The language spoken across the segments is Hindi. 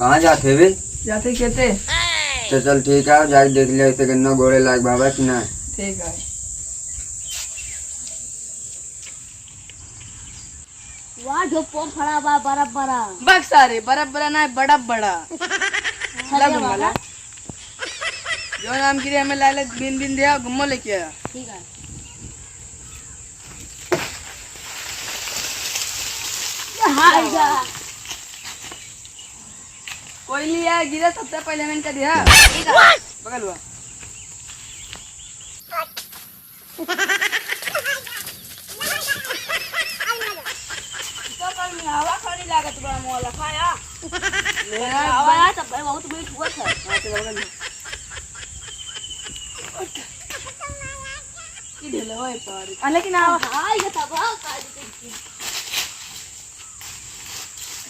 कहाँ जाते वे? जाते कहते तो चल ठीक है, जाके देख लिया इसे गन्ना गोड़े लायक बाबा कि ना। ठीक है। वाह ढोपो खड़ा बा बड़ा बड़ा बस सारे बड़ा ना बड़ा बड़ा लगूंगा वाला जो नाम की हमें लाले बिन बिन दिया गुम्मो लेके आया। ठीक है। हाय जा कोई लिया गिरा सबसे पहले मैंने क्या दिया। ठीक है। बगल हुआ तो कल में हवा खानी लागत बा मोला खाया मेरा हवा तो बहुत मीठ हुआ था। बगल में की ढेले होए पर लेकिन आ हाय ये तब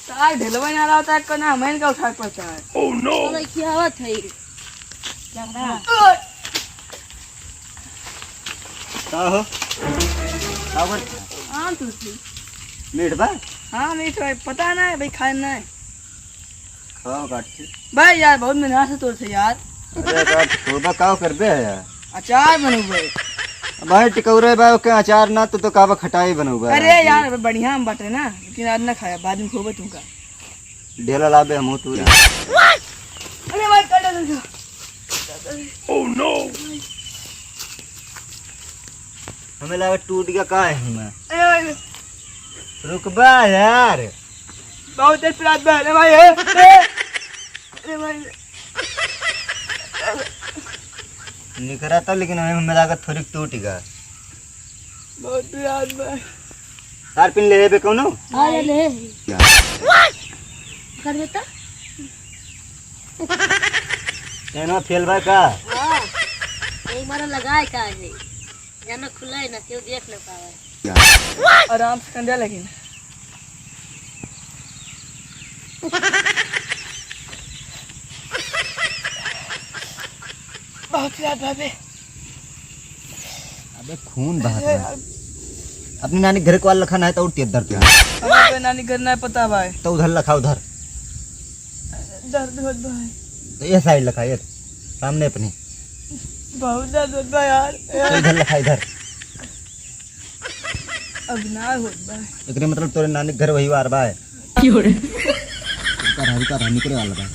सार ढेलवा ना रहा होता है को ना मैंने का उठा पड़ता है। ओह नो तो क्या हवा थई लग रहा का हो? का कर? हाँ तुलसी मीठ बा? हाँ मीठ भाई पता ना है भाई खाना है खाओ काट के। भाई यार बहुत मेहनत से तोड़ से यार। अरे काट तोड़बा का कर बे यार? अचार बनू भाई। भाई टिकौरे बा के अचार ना तो काबा खटाई बनऊ बा। अरे यार बढ़िया हम बाटे ना लेकिन आज ना खाया बाद में खोबे तुमका। ढेला लाबे हम तू। अरे भाई कर दे। ओह नो, हमें लगा टूट गया का है मैं। अरे भाई रुक बा यार, बहुत देर रात में अरे भाई अरे भाई निकरा था लेकिन हमें लगा थोड़ी टूट गया। बहुत रात में तार पिन ले बे कोनो? आ ले कर देता। एनो फेल बा का? हां एक बार लगाए का है जाना खुला है ना क्यों देख ना पावे। आराम से कंधा लेकिन बहुत रात भाभी। अबे खून बहा रहा है। अपनी नानी घर को वाल लखा है तो उठती दर्द है। हमें कोई नानी घर ना पता भाई। तो उधर लखा उधर दर्द होत भाई। तो ये साइड लखा ये सामने अपनी बहुत दर्द होत भाई यार। तो इधर लखा इधर। अब ना होत भाई। एकरे मतलब तोरे नानी घर वही वार बा है। का रानी करे वाला बा।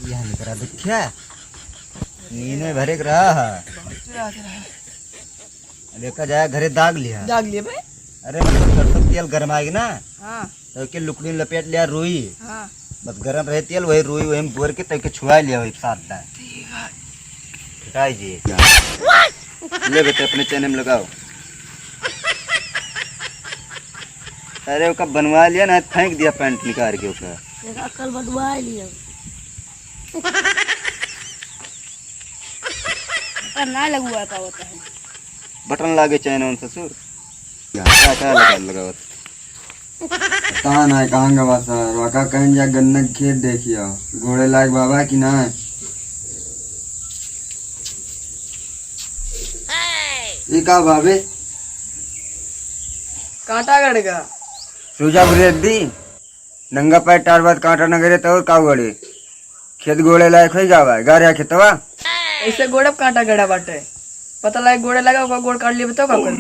यहाँ निकरा देखिया नीने भरे के रहा लेकर जाया घरे दाग लिया। दाग लिए भाई। अरे मतलब सरसों तेल गर्म आएगी ना हाँ तो के लुकड़ी में लपेट लिया रुई। हाँ बस गर्म रहे तेल वही रुई वही बोर के तब के छुआ लिया वही साथ दा। ठीक है जी ले बेटे अपने चेहरे में लगाओ। अरे उसका बनवा लिया ना फेंक दिया पैंट निकाल के उसका। एक अकल बनवा लिया पर ना लगुआ का होता है। बटन लागे चैन उन ससुर क्या लगा कहाँ ना कहाँ गवा सर वाका कहीं जा गन्ना खेत देखियो घोड़े लायक बाबा की ना। ये का भाभी कांटा गड़ेगा सूजा बुरे दी नंगा पैर टार बाद कांटा न गिरे तो का गड़े खेत घोड़े लायक हो जावा गारे खेतवा ऐसे गोड़ब कांटा गड़ा बाटे पता लगे गोड़े लगा ओका गोड़ काट लिए बताओ का कर।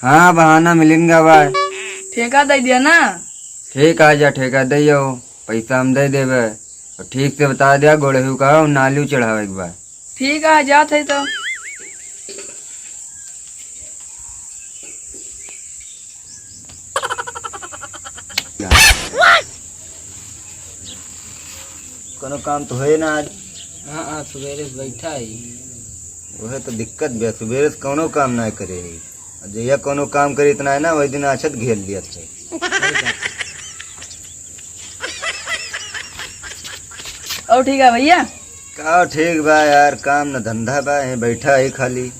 हाँ बहाना मिलेंगे भाई। ठेका दे दिया ना। ठीक आ जा ठेका दियो पैसा हम दे देवे और ठीक से बता दिया घोड़े हु का नाली चढ़ावे एक बार। ठीक है जात है तो कोनो काम तो है ना आज। हाँ हाँ सवेरे से बैठा ही वह तो दिक्कत भी है सुबह से कोनो काम ना करे जैया कोनो काम करे इतना है ना वही दिन अछत घेर लिया थे। और ठीक है भैया का ठीक बा यार काम न धंधा बा है बैठा है खाली।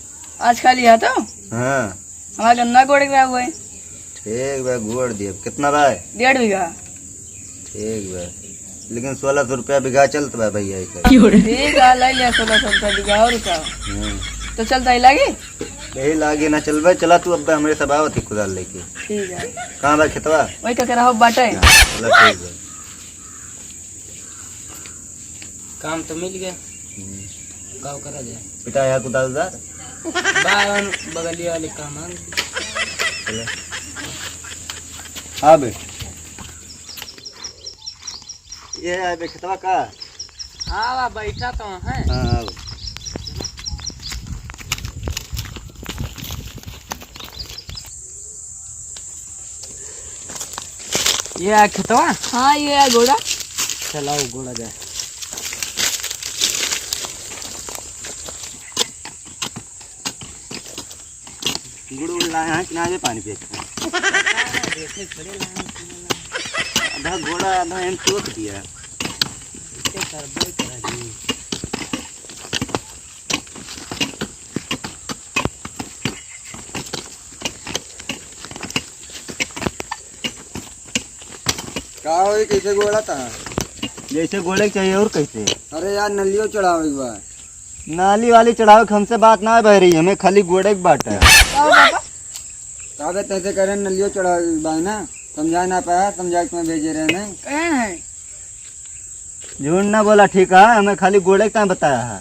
आज खाली है तो हाँ हमारा गन्ना गोड़े गया हुआ है। ठीक बा गोड़ दिया कितना बा? 1.5 बीघा। ठीक बा लेकिन 1600 रुपया बीघा चलता बा भैया। ठीक है ले लिया 1600 रुपया बीघा और क्या तो चलता ही लगी यही लागे ना चल भाई चला तू अब हमारे सब आवत ही कुदाल लेके। ठीक है कहाँ बा खेतवा? वही का रहा बाटे। चला ठीक है। काम तो मिल गया गाँव करा जाए पिटाया को 10,000 बावन बगलिया वाले काम आ हाँ बे ये है बे खतवा का हाँ वहाँ बैठा तो है हाँ ये है खतवा हाँ ये है घोड़ा चलाओ घोड़ा जाए गुड़ उड़ लाए हैं कि ना ये पानी पिए आधा घोड़ा आधा एम चोक दिया का हो कैसे घोड़ा था जैसे घोड़े के चाहिए और कैसे अरे यार नलियो चढ़ाओ एक बार नाली वाली चढ़ाओ हमसे बात ना बह रही हमें खाली घोड़े की बात है काबे तैसे करें नलियो चढ़ाओ एक बार ना समझा ना पाया समझा के मैं भेजे रहे नहीं कहे है झूठ ना बोला ठीक है हमें खाली घोड़े का बताया है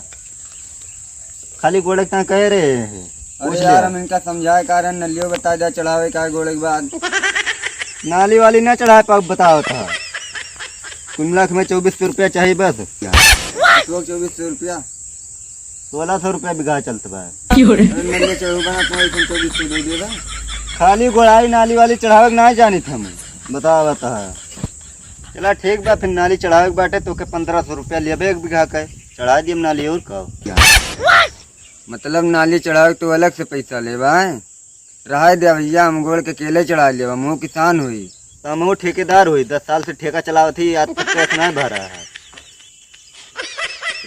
खाली घोड़े का कह रहे हैं अरे यार हम इनका समझाए कारण नलियो बता दिया चढ़ावे का घोड़े के बाद नाली वाली ना चढ़ाए पा बताओ था कुल लाख में 2400 रुपया चाहिए बस 2400 रुपया 1600 रुपया बिघा चलता है नलियो चढ़ूगा ना 2400 दे देगा खाली घोड़ाई नाली वाली चढ़ावे ना जानी थी हमें बताओ बता चला ठीक बा फिर नाली चढ़ावे बाटे तो के 1500 रुपया लेबे एक बिघा के चढ़ा दिए नाली और कहो क्या मतलब नाली चढ़ावे तो अलग से पैसा लेबा है रहा दे भैया हम गोड़ के केले चढ़ा लेबा मुँह किसान हुई तो हम ठेकेदार हुई 10 साल से ठेका चलावत थी आज तक पैसा नहीं भरा है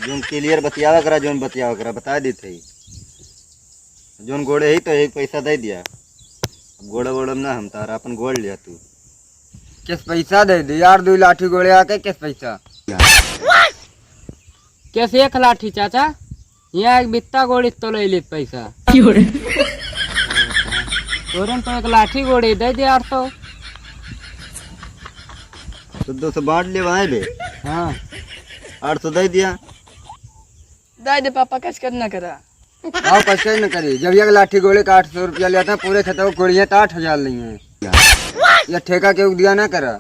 जोन क्लियर बतियावा करा जोन बतियावा करा बता दी थी जोन गोड़े ही तो एक पैसा दे दिया अब गोड़ा गोड़ा ना हम तारा अपन गोड़ लिया तू किस पैसा दे दे यार 2 लाठी गोड़े आके किस पैसा कैसे एक लाठी चाचा यहाँ एक बित्ता गोड़ी तो ले ली पैसा तोरन तो एक लाठी गोड़ी दे दे 800 तो 200 बांट ले वहाँ बे हाँ 800 दे दिया दे पापा कैसे करना करा आओ कैसे न करी जब एक लाठी गोड़े का 800 रुपया लेता पूरे खतरे गोड़िया तो 8,000 ली है या ठेका के दिया ना करा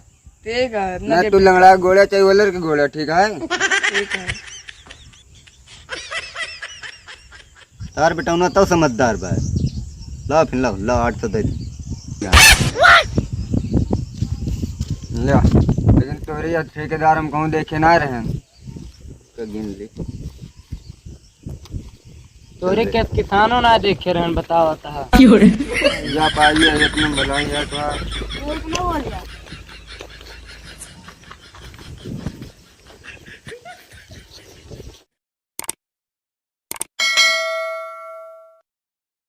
ठीक है ना तू लंगड़ा गोड़ा चाहिए वलर के गोड़ा ठीक है ठीक है तार बेटा तो समझदार बा ला फिर ला 800 दे दी ले लेकिन तोरे या ठेकेदार हम कहूँ देखे ना रहे गिन ली तोरे क्या किसानों ना देखे रहन बताओ था जा पाइए एक नंबर आई है तो